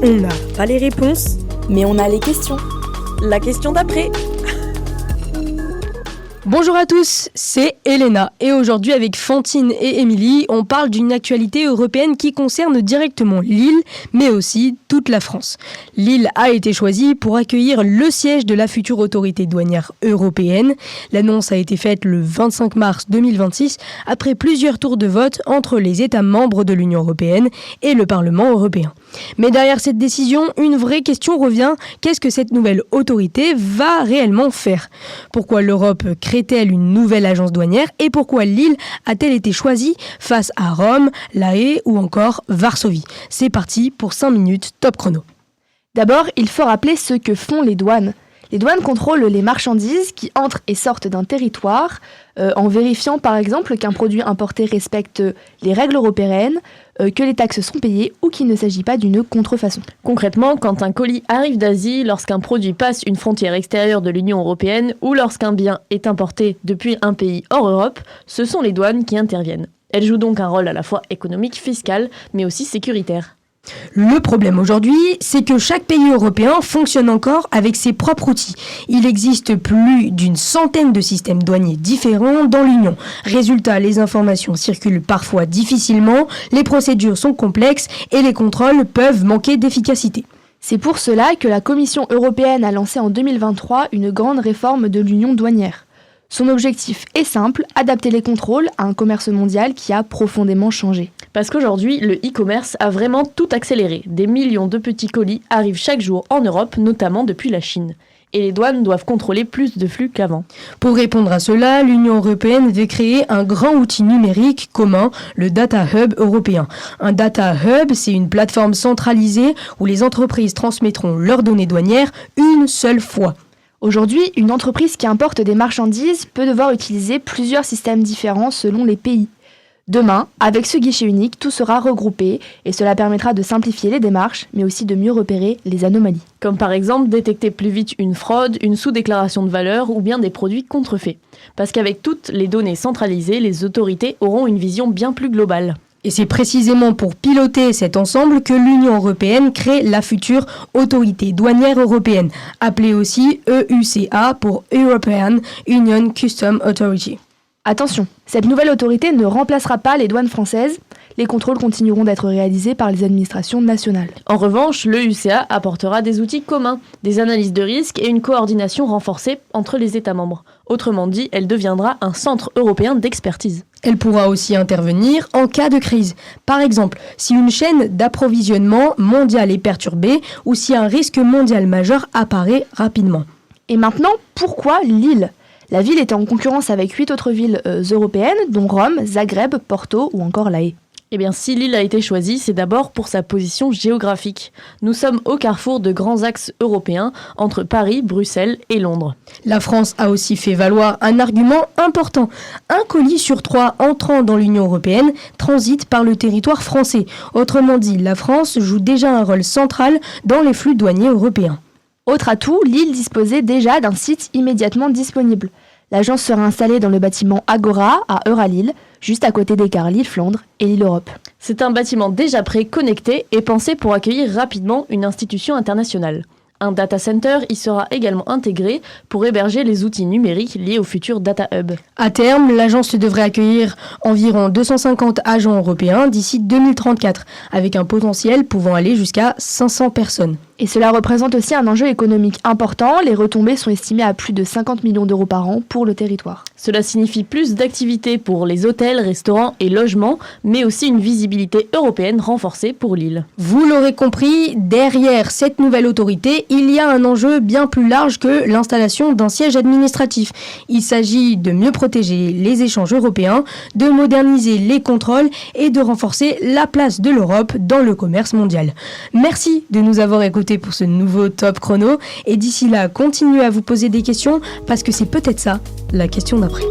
On n'a pas les réponses, mais on a les questions. La question d'après. Bonjour à tous, c'est Elena et aujourd'hui avec Fantine et Émilie, on parle d'une actualité européenne qui concerne directement Lille, mais aussi toute la France. Lille a été choisie pour accueillir le siège de la future autorité douanière européenne. L'annonce a été faite le 25 mars 2026 après plusieurs tours de vote entre les États membres de l'Union européenne et le Parlement européen. Mais derrière cette décision, une vraie question revient, qu'est-ce que cette nouvelle autorité va réellement faire ? Pourquoi l'Europe crée-t-elle une nouvelle agence douanière et pourquoi Lille a-t-elle été choisie face à Rome, La Haye ou encore Varsovie ? C'est parti pour 5 minutes top chrono. D'abord, il faut rappeler ce que font les douanes. Les douanes contrôlent les marchandises qui entrent et sortent d'un territoire en vérifiant par exemple qu'un produit importé respecte les règles européennes, que les taxes sont payées ou qu'il ne s'agit pas d'une contrefaçon. Concrètement, quand un colis arrive d'Asie, lorsqu'un produit passe une frontière extérieure de l'Union européenne ou lorsqu'un bien est importé depuis un pays hors Europe, ce sont les douanes qui interviennent. Elles jouent donc un rôle à la fois économique, fiscal, mais aussi sécuritaire. Le problème aujourd'hui, c'est que chaque pays européen fonctionne encore avec ses propres outils. Il existe plus d'une centaine de systèmes douaniers différents dans l'Union. Résultat, les informations circulent parfois difficilement, les procédures sont complexes et les contrôles peuvent manquer d'efficacité. C'est pour cela que la Commission européenne a lancé en 2023 une grande réforme de l'Union douanière. Son objectif est simple, adapter les contrôles à un commerce mondial qui a profondément changé. Parce qu'aujourd'hui, le e-commerce a vraiment tout accéléré. Des millions de petits colis arrivent chaque jour en Europe, notamment depuis la Chine. Et les douanes doivent contrôler plus de flux qu'avant. Pour répondre à cela, l'Union européenne veut créer un grand outil numérique commun, le Data Hub européen. Un Data Hub, c'est une plateforme centralisée où les entreprises transmettront leurs données douanières une seule fois. Aujourd'hui, une entreprise qui importe des marchandises peut devoir utiliser plusieurs systèmes différents selon les pays. Demain, avec ce guichet unique, tout sera regroupé et cela permettra de simplifier les démarches, mais aussi de mieux repérer les anomalies. Comme par exemple détecter plus vite une fraude, une sous-déclaration de valeur ou bien des produits contrefaits. Parce qu'avec toutes les données centralisées, les autorités auront une vision bien plus globale. Et c'est précisément pour piloter cet ensemble que l'Union européenne crée la future autorité douanière européenne, appelée aussi EUCA pour European Union Customs Authority. Attention, cette nouvelle autorité ne remplacera pas les douanes françaises. Les contrôles continueront d'être réalisés par les administrations nationales. En revanche, l'EUCA apportera des outils communs, des analyses de risques et une coordination renforcée entre les États membres. Autrement dit, elle deviendra un centre européen d'expertise. Elle pourra aussi intervenir en cas de crise. Par exemple, si une chaîne d'approvisionnement mondiale est perturbée ou si un risque mondial majeur apparaît rapidement. Et maintenant, pourquoi Lille ? La ville était en concurrence avec 8 autres villes européennes, dont Rome, Zagreb, Porto ou encore La Haye. Eh bien, si Lille a été choisie, c'est d'abord pour sa position géographique. Nous sommes au carrefour de grands axes européens entre Paris, Bruxelles et Londres. La France a aussi fait valoir un argument important. Un colis sur 3 entrant dans l'Union européenne transite par le territoire français. Autrement dit, la France joue déjà un rôle central dans les flux douaniers européens. Autre atout, Lille disposait déjà d'un site immédiatement disponible. L'agence sera installée dans le bâtiment Agora à Euralille, juste à côté des gares Lille-Flandre et Lille-Europe. C'est un bâtiment déjà prêt, connecté et pensé pour accueillir rapidement une institution internationale. Un data center y sera également intégré pour héberger les outils numériques liés au futur Data Hub. À terme, l'agence devrait accueillir environ 250 agents européens d'ici 2034, avec un potentiel pouvant aller jusqu'à 500 personnes. Et cela représente aussi un enjeu économique important. Les retombées sont estimées à plus de 50 millions d'euros par an pour le territoire. Cela signifie plus d'activités pour les hôtels, restaurants et logements, mais aussi une visibilité européenne renforcée pour Lille. Vous l'aurez compris, derrière cette nouvelle autorité, il y a un enjeu bien plus large que l'installation d'un siège administratif. Il s'agit de mieux protéger les échanges européens, de moderniser les contrôles et de renforcer la place de l'Europe dans le commerce mondial. Merci de nous avoir écoutés pour ce nouveau Top Chrono et d'ici là, continuez à vous poser des questions parce que c'est peut-être ça la question d'après.